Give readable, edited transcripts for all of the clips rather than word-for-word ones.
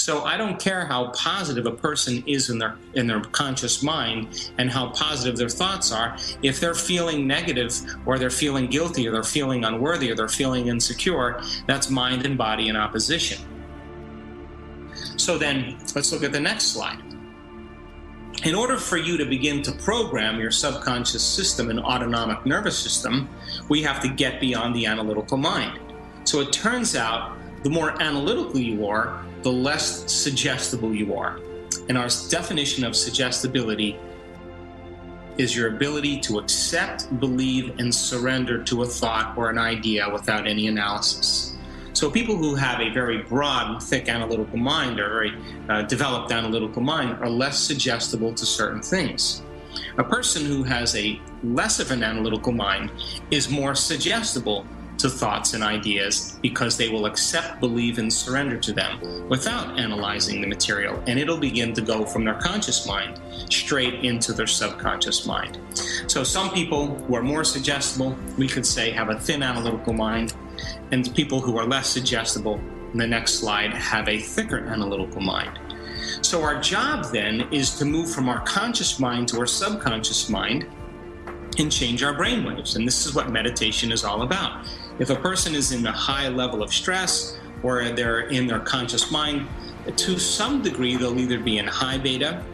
So I don't care how positive a person is in their conscious mind and how positive their thoughts are. If they're feeling negative, or they're feeling guilty, or they're feeling unworthy, or they're feeling insecure, that's mind and body in opposition. So then let's look at the next slide. In order for you to begin to program your subconscious system and autonomic nervous system, we have to get beyond the analytical mind. So it turns out the more analytical you are, the less suggestible you are. And our definition of suggestibility is your ability to accept, believe, and surrender to a thought or an idea without any analysis. So people who have a very broad and thick analytical mind, or very developed analytical mind, are less suggestible to certain things. A person who has a less of an analytical mind is more suggestible to thoughts and ideas, because they will accept, believe, and surrender to them without analyzing the material, and it'll begin to go from their conscious mind straight into their subconscious mind. So some people who are more suggestible, we could say, have a thin analytical mind, and people who are less suggestible, in the next slide, have a thicker analytical mind. So our job then is to move from our conscious mind to our subconscious mind and change our brainwaves. And this is what meditation is all about. If a person is in a high level of stress, or they're in their conscious mind, to some degree they'll either be in high beta,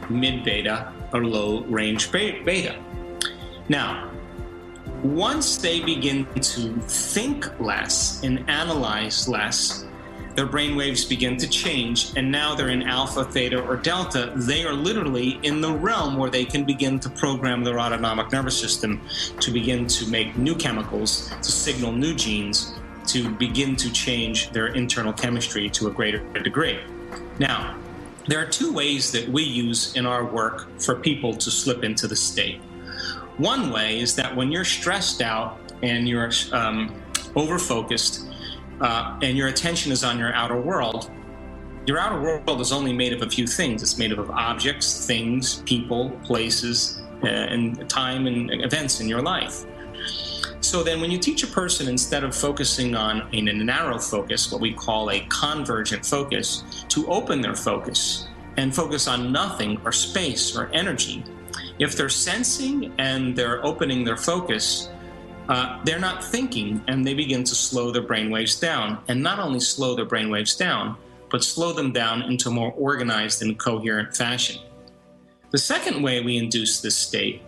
mid beta, or low range beta. Now, once they begin to think less and analyze less, their brainwaves begin to change, and now they're in alpha, theta, or delta. They are literally in the realm where they can begin to program their autonomic nervous system to begin to make new chemicals, to signal new genes, to begin to change their internal chemistry to a greater degree. Now, there are two ways that we use in our work for people to slip into the state. One way is that when you're stressed out and you're over-focused, and your attention is on your outer world, your outer world is only made of a few things. It's made up of objects, things, people, places, and time and events in your life. So then when you teach a person, instead of focusing on in a narrow focus, what we call a convergent focus, to open their focus and focus on nothing or space or energy, if they're sensing and they're opening their focus, they're not thinking, and they begin to slow their brainwaves down. And not only slow their brainwaves down, but slow them down into a more organized and coherent fashion. The second way we induce this state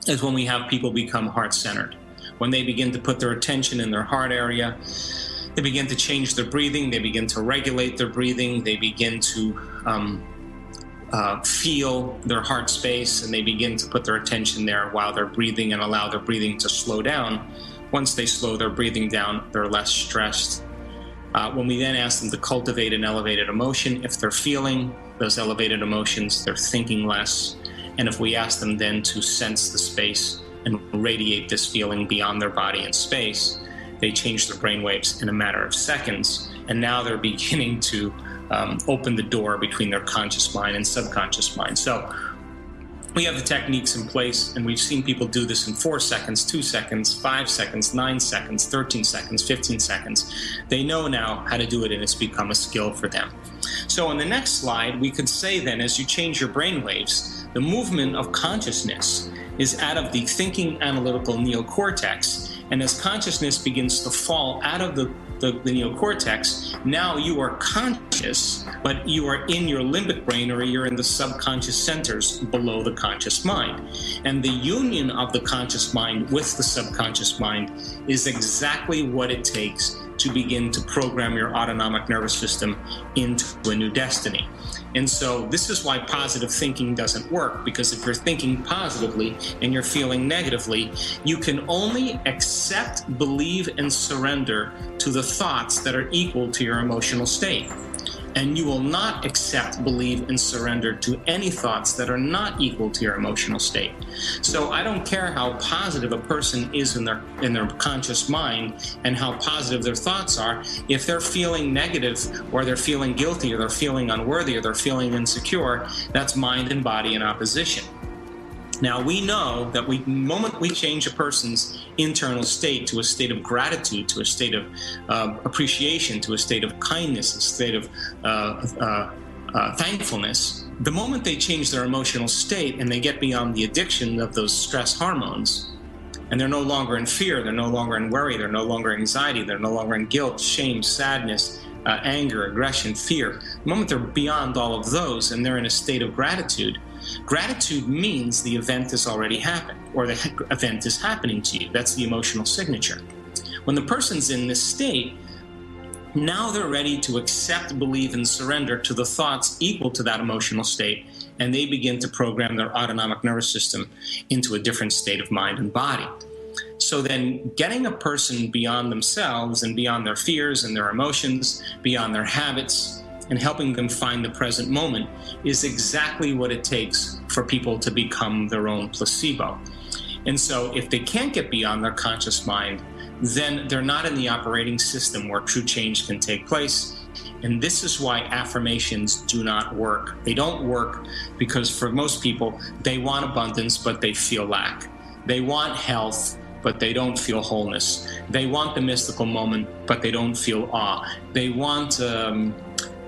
is when we have people become heart-centered. When they begin to put their attention in their heart area, they begin to change their breathing, they begin to regulate their breathing, they begin to feel their heart space, and they begin to put their attention there while they're breathing and allow their breathing to slow down. Once they slow their breathing down, they're less stressed. When we then ask them to cultivate an elevated emotion, if they're feeling those elevated emotions, they're thinking less. And if we ask them then to sense the space and radiate this feeling beyond their body and space, they change their brainwaves in a matter of seconds. And now they're beginning to open the door between their conscious mind and subconscious mind. So we have the techniques in place, and we've seen people do this in 4 seconds, 2 seconds, 5 seconds, 9 seconds, 13 seconds, 15 seconds. They know now how to do it, and it's become a skill for them. So on the next slide, we could say then, as you change your brainwaves, the movement of consciousness is out of the thinking analytical neocortex, and as consciousness begins to fall out of the neocortex, now you are conscious, but you are in your limbic brain, or you're in the subconscious centers below the conscious mind. And the union of the conscious mind with the subconscious mind is exactly what it takes to begin to program your autonomic nervous system into a new destiny. And so this is why positive thinking doesn't work, because if you're thinking positively and you're feeling negatively, you can only accept, believe, and surrender to the thoughts that are equal to your emotional state. And you will not accept, believe, and surrender to any thoughts that are not equal to your emotional state. So I don't care how positive a person is in their conscious mind and how positive their thoughts are. If they're feeling negative, or they're feeling guilty, or they're feeling unworthy, or they're feeling insecure, that's mind and body in opposition. Now, we know that the moment we change a person's internal state to a state of gratitude, to a state of appreciation, to a state of kindness, a state of thankfulness, the moment they change their emotional state and they get beyond the addiction of those stress hormones, and they're no longer in fear, they're no longer in worry, they're no longer in anxiety, they're no longer in guilt, shame, sadness, anger, aggression, fear. The moment they're beyond all of those and they're in a state of gratitude, gratitude means the event has already happened, or the event is happening to you. That's the emotional signature. When the person's in this state, now they're ready to accept, believe, and surrender to the thoughts equal to that emotional state, and they begin to program their autonomic nervous system into a different state of mind and body. So then getting a person beyond themselves and beyond their fears and their emotions, beyond their habits, and helping them find the present moment is exactly what it takes for people to become their own placebo. And so if they can't get beyond their conscious mind, then they're not in the operating system where true change can take place. And this is why affirmations do not work. They don't work because for most people, they want abundance, but they feel lack. They want health, but they don't feel wholeness. They want the mystical moment, but they don't feel awe. They want the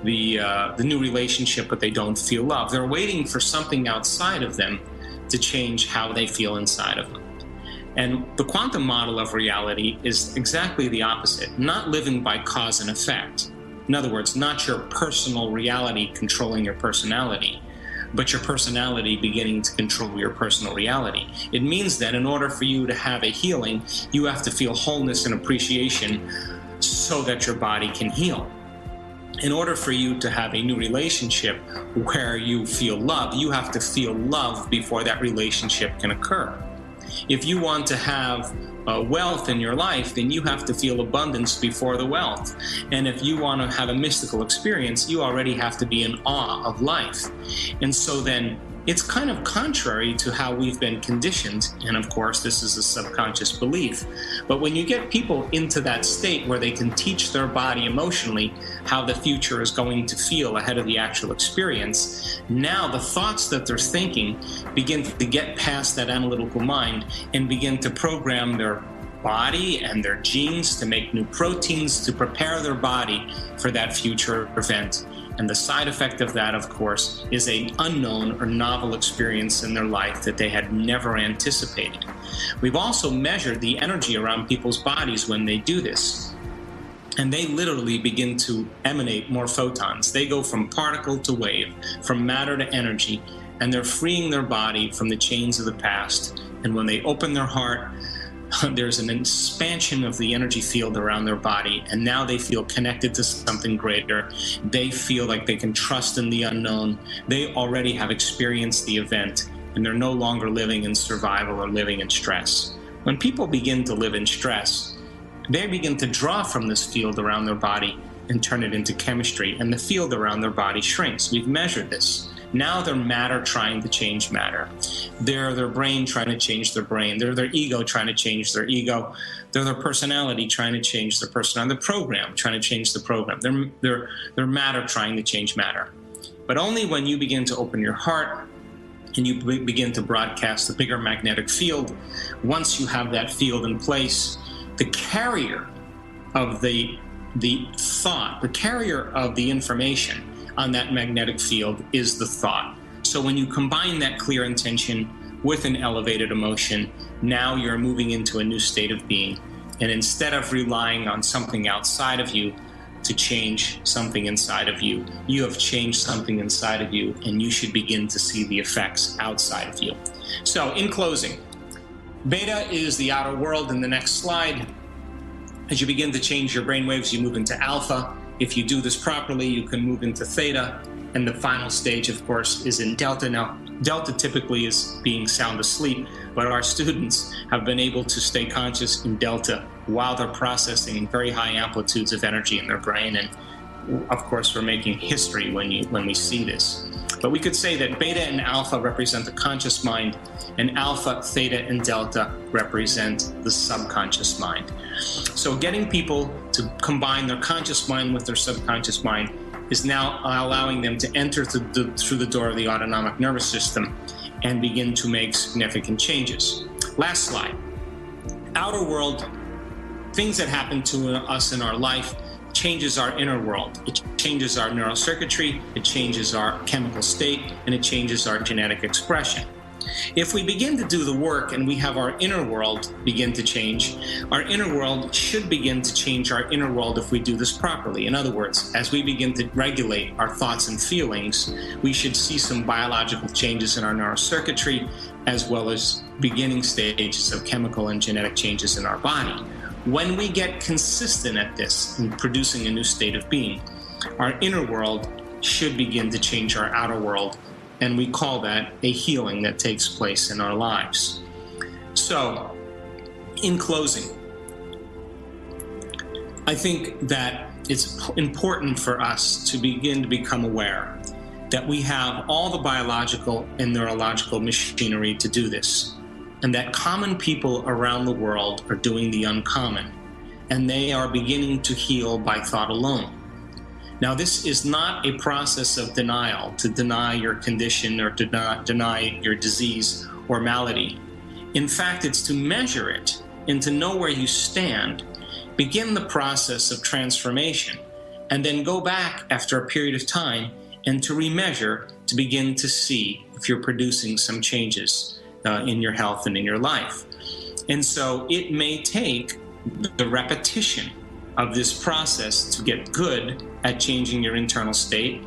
new relationship, but they don't feel love. They're waiting for something outside of them to change how they feel inside of them. And the quantum model of reality is exactly the opposite, not living by cause and effect. In other words, not your personal reality controlling your personality, but your personality beginning to control your personal reality. It means that in order for you to have a healing, you have to feel wholeness and appreciation so that your body can heal. In order for you to have a new relationship where you feel love, you have to feel love before that relationship can occur. If you want to have wealth in your life, then you have to feel abundance before the wealth. And if you want to have a mystical experience, you already have to be in awe of life. And so then it's kind of contrary to how we've been conditioned. And of course, this is a subconscious belief. But when you get people into that state where they can teach their body emotionally how the future is going to feel ahead of the actual experience, now the thoughts that they're thinking begin to get past that analytical mind and begin to program their body and their genes to make new proteins to prepare their body for that future event. And the side effect of that, of course, is an unknown or novel experience in their life that they had never anticipated. We've also measured the energy around people's bodies when they do this. And they literally begin to emanate more photons. They go from particle to wave, from matter to energy, and they're freeing their body from the chains of the past. And when they open their heart, there's an expansion of the energy field around their body, and now they feel connected to something greater. They feel like they can trust in the unknown. They already have experienced the event, and they're no longer living in survival or living in stress. When people begin to live in stress, they begin to draw from this field around their body and turn it into chemistry, and the field around their body shrinks. We've measured this. Now they're matter trying to change matter. They're their brain trying to change their brain. They're their ego trying to change their ego. They're their personality trying to change their personality. The program trying to change the program. They're matter trying to change matter. But only when you begin to open your heart and you begin to broadcast the bigger magnetic field, once you have that field in place, the carrier of the thought, the carrier of the information on that magnetic field is the thought. So when you combine that clear intention with an elevated emotion, now you're moving into a new state of being. And instead of relying on something outside of you to change something inside of you, you have changed something inside of you, and you should begin to see the effects outside of you. So in closing, beta is the outer world in the next slide. As you begin to change your brainwaves, you move into alpha. If you do this properly, you can move into theta, and the final stage, of course, is in delta. Now, delta typically is being sound asleep, but our students have been able to stay conscious in delta while they're processing very high amplitudes of energy in their brain, and of course, we're making history when we see this. But we could say that beta and alpha represent the conscious mind, and alpha, theta, and delta represent the subconscious mind. So getting people to combine their conscious mind with their subconscious mind is now allowing them to enter through the door of the autonomic nervous system and begin to make significant changes. Last slide. Outer world, things that happen to us in our life, changes our inner world. It changes our neural circuitry, it changes our chemical state, and it changes our genetic expression. If we begin to do the work and we have our inner world begin to change, our inner world should begin to change our inner world if we do this properly. In other words, as we begin to regulate our thoughts and feelings, we should see some biological changes in our neural circuitry, as well as beginning stages of chemical and genetic changes in our body. When we get consistent at this in producing a new state of being, our inner world should begin to change our outer world, and we call that a healing that takes place in our lives. So, in closing, I think that it's important for us to begin to become aware that we have all the biological and neurological machinery to do this, and that common people around the world are doing the uncommon, and they are beginning to heal by thought alone. Now, this is not a process of denial, to deny your condition or to deny your disease or malady. In fact, it's to measure it and to know where you stand, begin the process of transformation, and then go back after a period of time and to remeasure to begin to see if you're producing some changes in your health and in your life. And so it may take the repetition of this process to get good at changing your internal state,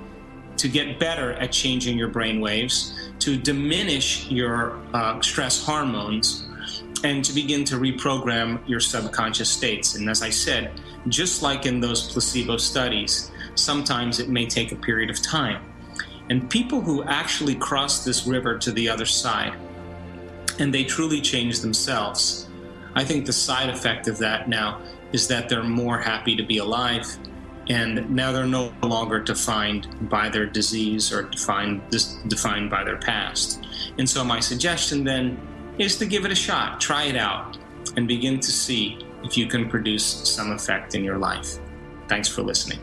to get better at changing your brain waves, to diminish your stress hormones, and to begin to reprogram your subconscious states. And as I said, just like in those placebo studies, sometimes it may take a period of time. And people who actually cross this river to the other side, and they truly change themselves, I think the side effect of that now is that they're more happy to be alive, and now they're no longer defined by their disease or defined by their past. And so my suggestion then is to give it a shot, try it out, and begin to see if you can produce some effect in your life. Thanks for listening.